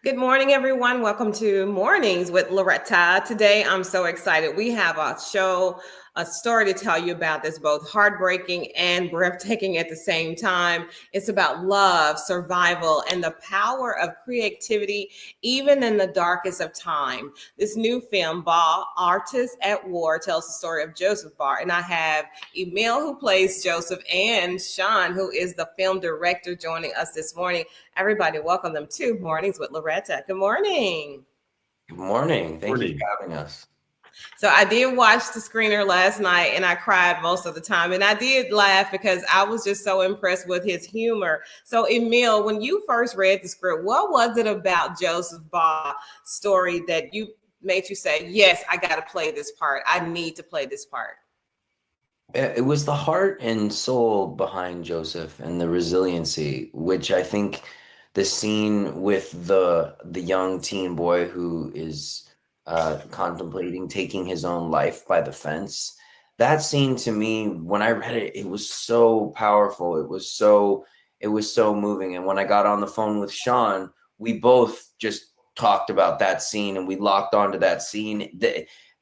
Good morning, everyone. Welcome to Mornings with Loretta. Today, I'm so excited. We have a story to tell you about that's both heartbreaking and breathtaking at the same time. It's about love, survival, and the power of creativity, even in the darkest of time. This new film, Bau, Artists at War, tells the story of Joseph Bau. And I have Emile, who plays Joseph, and Sean, who is the film director, joining us this morning. Everybody, welcome them to Mornings with Loretta. Good morning. Good morning. Thank you for having us. So I did watch the screener last night and I cried most of the time. And I did laugh because I was just so impressed with his humor. So Emile, when you first read the script, what was it about Joseph Bau's story that made you say, yes, I got to play this part. I need to play this part? It was the heart and soul behind Joseph and the resiliency, which I think the scene with the young teen boy who is contemplating taking his own life by the fence. That scene, to me, when I read it, it was so powerful. It was so moving. And when I got on the phone with Sean, we both just talked about that scene and we locked onto that scene.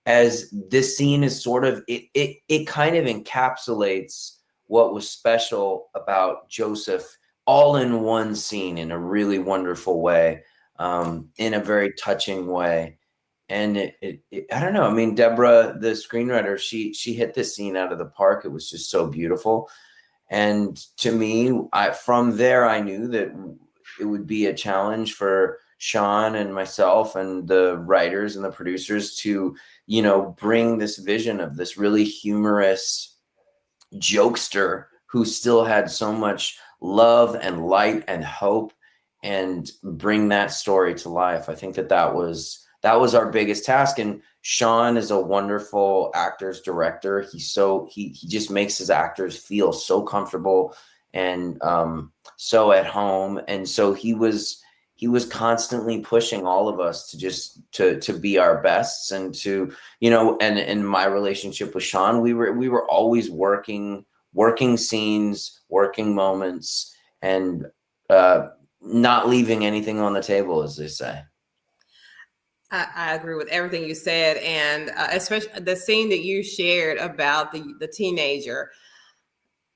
As this scene is sort of it kind of encapsulates what was special about Joseph all in one scene in a really wonderful way, in a very touching way. And I don't know. I mean, Deborah, the screenwriter, she hit this scene out of the park. It was just so beautiful. And to me, from there, I knew that it would be a challenge for Sean and myself and the writers and the producers to, bring this vision of this really humorous jokester who still had so much love and light and hope, and bring that story to life. I think that was our biggest task. And Sean is a wonderful actor's director. He just makes his actors feel so comfortable and so at home. And so he was constantly pushing all of us to just to be our bests, and to, and in my relationship with Sean, we were always working scenes, working moments, and not leaving anything on the table, as they say. I agree with everything you said, and especially the scene that you shared about the teenager.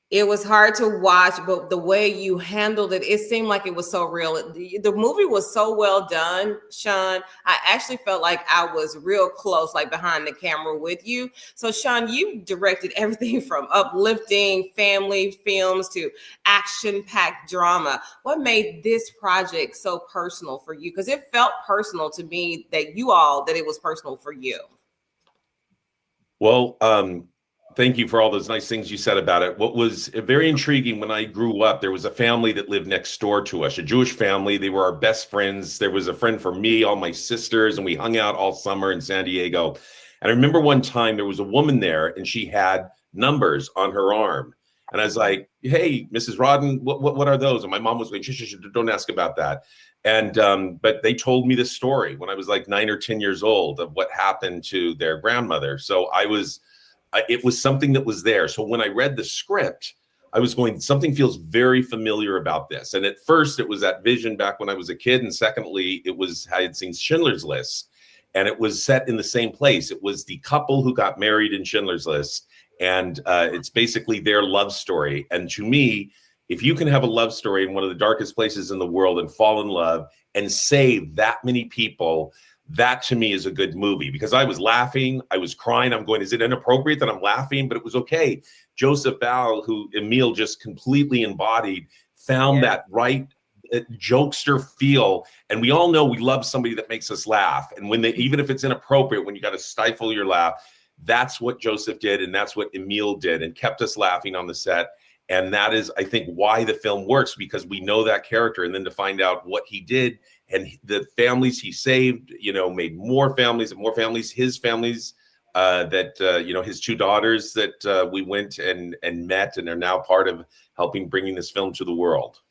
It was hard to watch, but the way you handled it, it seemed like it was so real. The movie was so well done, Sean. I actually felt like I was real close, like behind the camera with you. So, Sean, you directed everything from uplifting family films to action-packed drama. What made this project so personal for you? Because it felt personal to me that it was personal for you. Well, thank you for all those nice things you said about it. What was very intriguing, when I grew up, there was a family that lived next door to us, a Jewish family. They were our best friends. There was a friend for me, all my sisters, and we hung out all summer in San Diego. And I remember one time there was a woman there and she had numbers on her arm. And I was like, hey, Mrs. Rodden, what are those? And my mom was going, shh, don't ask about that. And but they told me this story when I was like 9 or 10 years old of what happened to their grandmother. So it was something that was there. So when I read the script, I was going, something feels very familiar about this. And at first it was that vision back when I was a kid. And secondly, I had seen Schindler's List, and it was set in the same place. It was the couple who got married in Schindler's List. And it's basically their love story. And to me, if you can have a love story in one of the darkest places in the world and fall in love and save that many people, that to me is a good movie. Because I was laughing, I was crying. I'm going, is it inappropriate that I'm laughing? But it was okay. Joseph Bau, who Emile just completely embodied, found that right jokester feel. And we all know we love somebody that makes us laugh. And even if it's inappropriate, when you got to stifle your laugh, that's what Joseph did. And that's what Emile did, and kept us laughing on the set. And that is, I think, why the film works, because we know that character. And then to find out what he did and the families he saved, made more families and more families, his families, his two daughters that we went and met and are now part of helping bringing this film to the world.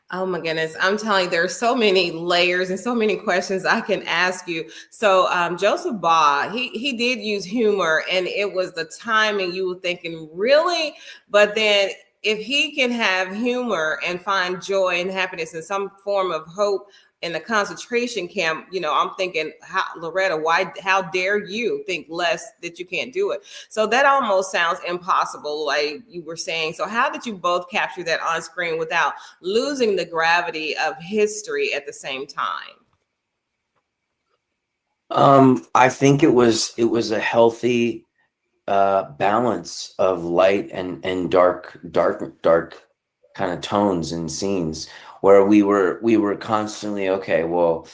Oh my goodness. I'm telling you, there are so many layers and so many questions I can ask you. So Joseph Bau, he did use humor, and it was the timing. You were thinking, really? But then if he can have humor and find joy and happiness and some form of hope in a concentration camp, you know, I'm thinking, Loretta, how dare you think less that you can't do it? So that almost sounds impossible, like you were saying. So how did you both capture that on screen without losing the gravity of history at the same time? I think it was a healthy balance of light and dark kind of tones and scenes, where we were constantly, okay, well,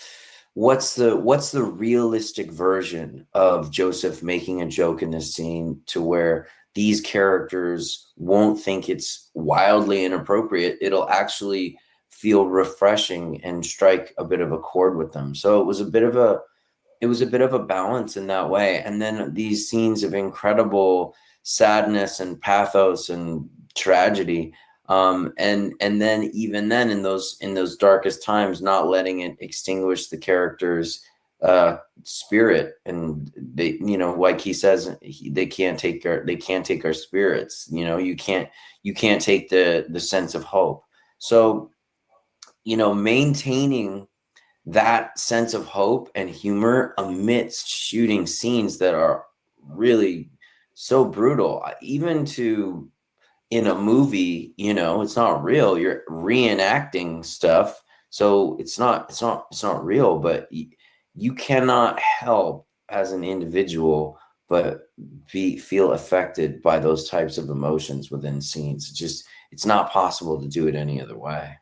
what's the realistic version of Joseph making a joke in this scene to where these characters won't think it's wildly inappropriate, it'll actually feel refreshing and strike a bit of a chord with them. So it was a bit of a balance in that way. And then these scenes of incredible sadness and pathos and tragedy. And then even then in those darkest times, not letting it extinguish the character's spirit. And they, you know, like he says, they can't take our spirits. You know, you can't take the sense of hope. So, you know, maintaining that sense of hope and humor amidst shooting scenes that are really so brutal, even to, in a movie, you know, it's not real, you're reenacting stuff, so it's not real, but you cannot help as an individual but feel affected by those types of emotions within scenes. It's not possible to do it any other way.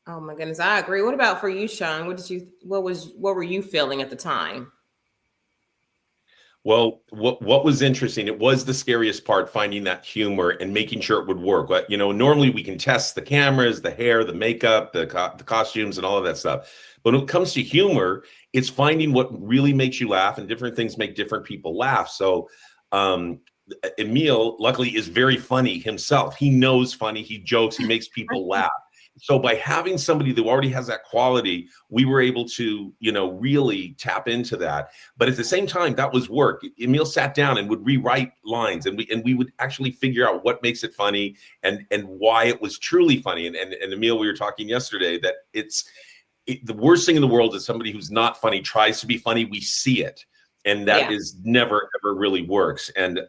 Oh my goodness, I agree. What about for you, Sean? What were you feeling at the time? Well, what was interesting, it was the scariest part, finding that humor and making sure it would work. But, you know, normally we can test the cameras, the hair, the makeup, the costumes, and all of that stuff. But when it comes to humor, it's finding what really makes you laugh, and different things make different people laugh. So Emile, luckily, is very funny himself. He knows funny, he jokes, he makes people laugh. So by having somebody that already has that quality, we were able to, you know, really tap into that. But at the same time, that was work. Emile sat down and would rewrite lines, and we would actually figure out what makes it funny and why it was truly funny. And Emile, we were talking yesterday that the worst thing in the world is somebody who's not funny tries to be funny. We see it, and that is never ever really works. And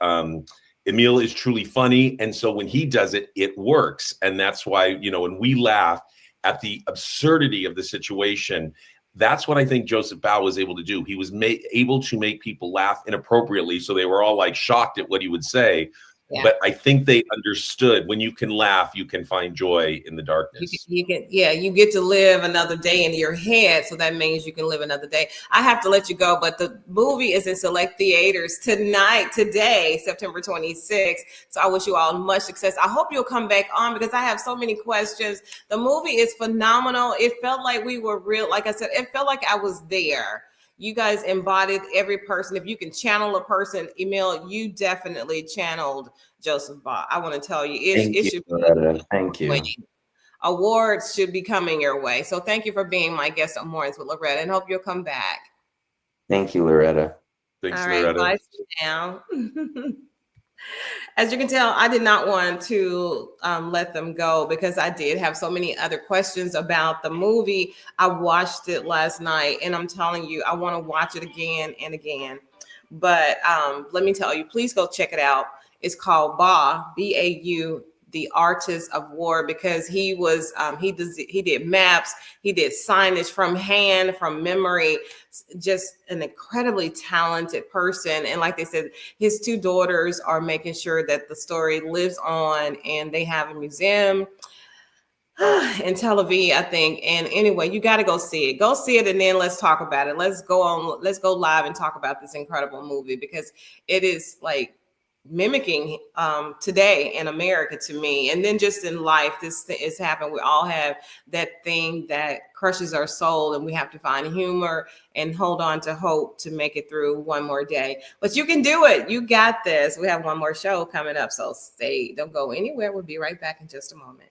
Emile is truly funny, and so when he does it, it works. And that's why, you know, when we laugh at the absurdity of the situation, that's what I think Joseph Bau was able to do. He was able to make people laugh inappropriately, so they were all like shocked at what he would say. Yeah. But I think they understood, when you can laugh, you can find joy in the darkness. You get to live another day in your head. So that means you can live another day. I have to let you go, but the movie is in select theaters today, September 26th. So I wish you all much success. I hope you'll come back on, because I have so many questions. The movie is phenomenal. It felt like we were real. Like I said, it felt like I was there. You guys embodied every person. If you can channel a person, Emile, you definitely channeled Joseph Bau. I want to tell you, it should be. Thank you. Awards should be coming your way. So thank you for being my guest on Mornings with Loretta, and hope you'll come back. Thank you, Loretta. Thanks, all right, Loretta. bye now. As you can tell, I did not want to let them go, because I did have so many other questions about the movie. I watched it last night, and I'm telling you, I want to watch it again and again. But let me tell you, please go check it out. It's called Bau, B-A-U, the Artist of War, because he was he did maps, he did signage from hand, from memory. Just an incredibly talented person. And like they said, his two daughters are making sure that the story lives on, and they have a museum in Tel Aviv, I think. And anyway, you got to go see it, and then let's talk about it. Let's go live and talk about this incredible movie, because it is like mimicking today in America to me. And then just in life, this is happening. We all have that thing that crushes our soul, and we have to find humor and hold on to hope to make it through one more day. But you can do it. You got this. We have one more show coming up, so don't go anywhere. We'll be right back in just a moment.